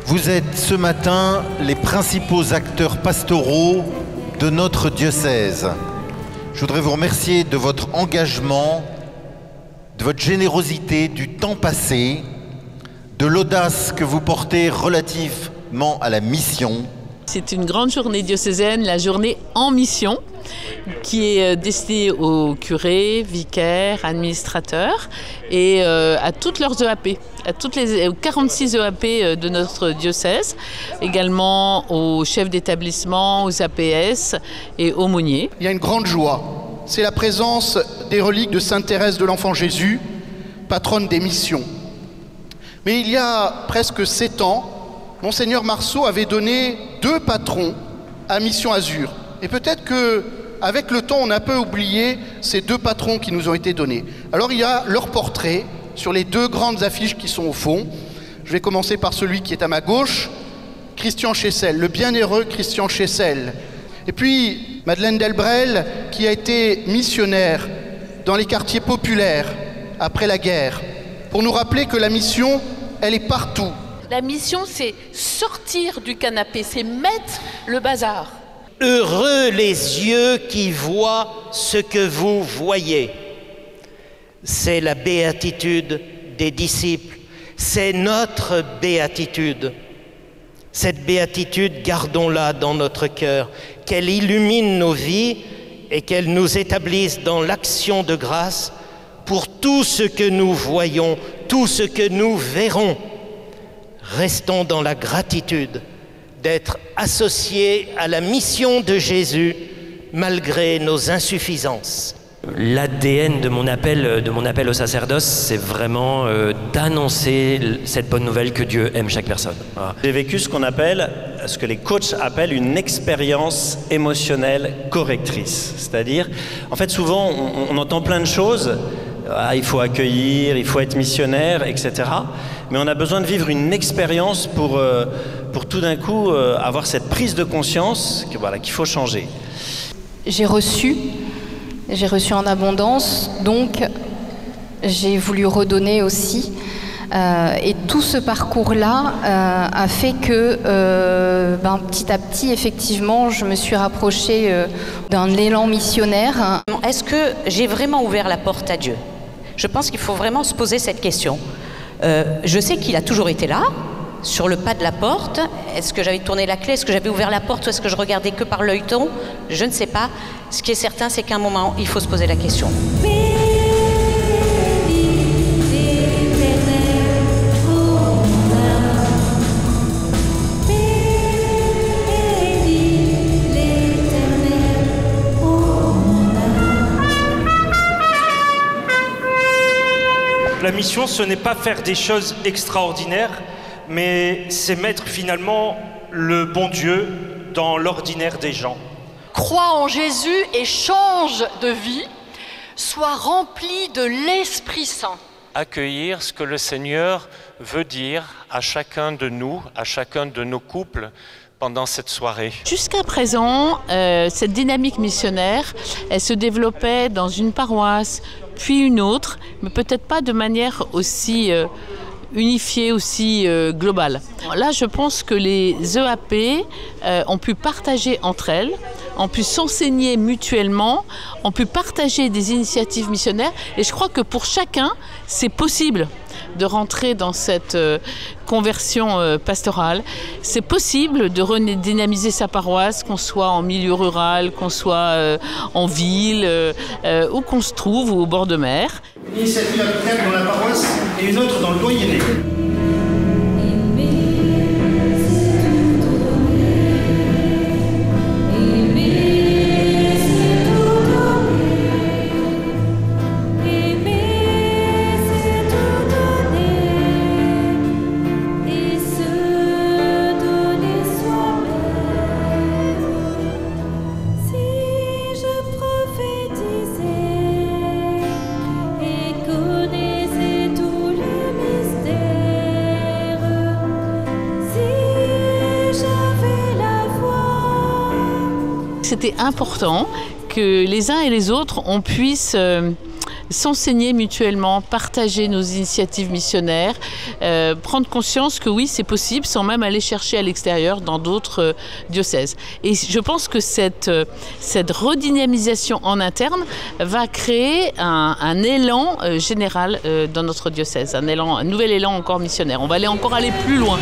Vous êtes ce matin les principaux acteurs pastoraux de notre diocèse. Je voudrais vous remercier de votre engagement, de votre générosité, du temps passé, de l'audace que vous portez relativement à la mission. C'est une grande journée diocésaine, la journée en mission, qui est destinée aux curés, vicaires, administrateurs et à toutes leurs EAP, aux 46 EAP de notre diocèse, également aux chefs d'établissement, aux APS et aumôniers. Il y a une grande joie, c'est la présence des reliques de Sainte Thérèse de l'Enfant Jésus, patronne des missions. Mais il y a presque 7 ans, Monseigneur Marceau avait donné 2 patrons à Mission Azur. Et peut-être qu'avec le temps, on a un peu oublié ces 2 patrons qui nous ont été donnés. Alors il y a leur portrait sur les 2 grandes affiches qui sont au fond. Je vais commencer par celui qui est à ma gauche, Christian Chessel, le bienheureux Christian Chessel. Et puis Madeleine Delbrel, qui a été missionnaire dans les quartiers populaires après la guerre, pour nous rappeler que la mission, elle est partout. La mission, c'est sortir du canapé, c'est mettre le bazar. Heureux les yeux qui voient ce que vous voyez. C'est la béatitude des disciples, c'est notre béatitude. Cette béatitude, gardons-la dans notre cœur, qu'elle illumine nos vies et qu'elle nous établisse dans l'action de grâce pour tout ce que nous voyons, tout ce que nous verrons. Restons dans la gratitude d'être associés à la mission de Jésus malgré nos insuffisances. L'ADN de mon appel au sacerdoce, c'est vraiment d'annoncer cette bonne nouvelle que Dieu aime chaque personne. Voilà. J'ai vécu ce que les coachs appellent une expérience émotionnelle correctrice. C'est-à-dire, en fait, souvent, on entend plein de choses. Il faut accueillir, il faut être missionnaire, etc. Mais on a besoin de vivre une expérience pour tout d'un coup avoir cette prise de conscience qu'il faut changer. J'ai reçu en abondance, donc j'ai voulu redonner aussi. Et tout ce parcours-là a fait que petit à petit, effectivement, je me suis rapprochée d'un élan missionnaire. Est-ce que j'ai vraiment ouvert la porte à Dieu ? Je pense qu'il faut vraiment se poser cette question. Je sais qu'il a toujours été là, sur le pas de la porte. Est-ce que j'avais tourné la clé? Est-ce que j'avais ouvert la porte? Ou est-ce que je regardais que par l'œilleton? Je ne sais pas. Ce qui est certain, c'est qu'à un moment, il faut se poser la question. La mission, ce n'est pas faire des choses extraordinaires, mais c'est mettre finalement le bon Dieu dans l'ordinaire des gens. Crois en Jésus et change de vie, sois rempli de l'Esprit Saint. Accueillir ce que le Seigneur veut dire à chacun de nous, à chacun de nos couples pendant cette soirée. Jusqu'à présent, cette dynamique missionnaire, elle se développait dans une paroisse, puis une autre, mais peut-être pas de manière aussi unifiée, aussi globale. Là, je pense que les EAP ont pu partager entre elles, ont pu s'enseigner mutuellement, ont pu partager des initiatives missionnaires, et je crois que pour chacun, c'est possible de rentrer dans cette conversion pastorale. C'est possible de redynamiser sa paroisse, qu'on soit en milieu rural, qu'on soit en ville, où qu'on se trouve, ou au bord de mer. Une initiative arbitraire dans la paroisse et une autre dans le doyenné. C'était important que les uns et les autres, on puisse s'enseigner mutuellement, partager nos initiatives missionnaires, prendre conscience que oui, c'est possible sans même aller chercher à l'extérieur dans d'autres diocèses. Et je pense que cette redynamisation en interne va créer un élan général dans notre diocèse, un nouvel élan encore missionnaire. On va aller plus loin.